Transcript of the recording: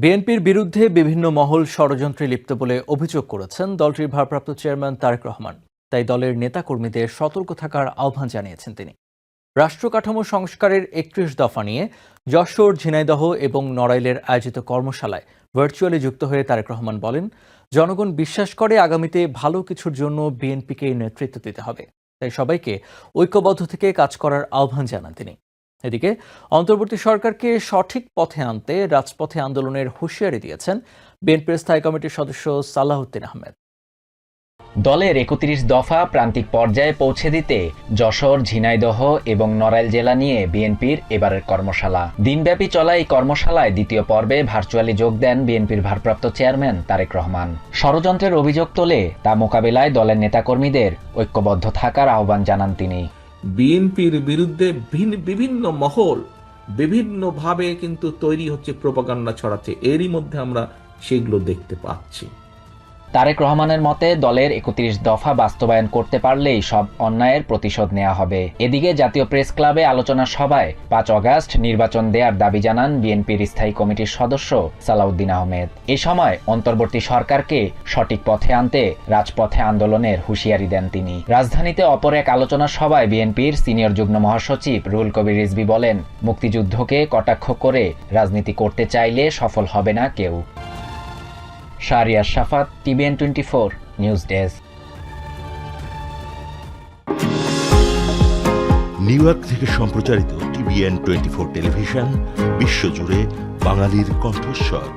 বিএনপির বিরুদ্ধে বিভিন্ন মহল ষড়যন্ত্রে লিপ্ত বলে অভিযোগ করেছেন দলটির ভারপ্রাপ্ত চেয়ারম্যান তারেক রহমান। তাই দলের নেতাকর্মীদের সতর্ক থাকার আহ্বান জানিয়েছেন তিনি। রাষ্ট্র কাঠামো সংস্কারের ৩১ দফা নিয়ে যশোর, ঝিনাইদহ এবং নড়াইলের আয়োজিত কর্মশালায় ভার্চুয়ালি যুক্ত হয়ে তারেক রহমান বলেন, জনগণ বিশ্বাস করে আগামীতে ভালো কিছুর জন্য বিএনপিকে নেতৃত্ব দিতে হবে। তাই সবাইকে ঐক্যবদ্ধ থেকে কাজ করার আহ্বান জানান তিনি। এদিকে অন্তর্বর্তী সরকারকে সঠিক পথে আনতে রাজপথে আন্দোলনের হুঁশিয়ারি দিয়েছেন বিএনপির স্থায়ী কমিটির সদস্য সালাহউদ্দিন আহমেদ। দলের ৩১ দফা প্রান্তিক পর্যায়ে পৌঁছে দিতে যশোর, ঝিনাইদহ এবং নড়াইল জেলা নিয়ে বিএনপির এবারের কর্মশালা। দিনব্যাপী চলা এই কর্মশালায় দ্বিতীয় পর্বে ভার্চুয়ালি যোগ দেন বিএনপির ভারপ্রাপ্ত চেয়ারম্যান তারেক রহমান। ষড়যন্ত্রের অভিযোগ তোলে তা মোকাবিলায় দলের নেতাকর্মীদের ঐক্যবদ্ধ থাকার আহ্বান জানান তিনি। বিএনপির বিরুদ্ধে বিভিন্ন মহল বিভিন্নভাবে কিন্তু তৈরি হচ্ছে, প্রোপাগান্ডা ছড়াচ্ছে, এরই মধ্যে আমরা সেগুলো দেখতে পাচ্ছি। তারেক রহমানের মতে দলের ৩১ দফা বাস্তবায়ন করতে পারলেই সব অন্যায়ের প্রতিশোধ নেওয়া হবে। এদিকে জাতীয় প্রেস ক্লাবে আলোচনা সভায় ৫ অগাস্ট নির্বাচন দেওয়ার দাবি জানান বিএনপির স্থায়ী কমিটির সদস্য সালাউদ্দিন আহমেদ। এ সময় অন্তর্বর্তী সরকারকে সঠিক পথে আনতে রাজপথে আন্দোলনের হুঁশিয়ারি দেন তিনি। রাজধানীতে অপর এক আলোচনা সভায় বিএনপির সিনিয়র যুগ্ম মহাসচিব রুহুল কবির রিজভী বলেন, মুক্তিযুদ্ধকে কটাক্ষ করে রাজনীতি করতে চাইলে সফল হবে না কেউ। Shahriar Shafat, TVN 24 news desk. New York থেকে সম্প্রচারিত টিভিএন 24 টেলিভিশন বিশ্বজুড়ে বাঙালির কণ্ঠস্বর।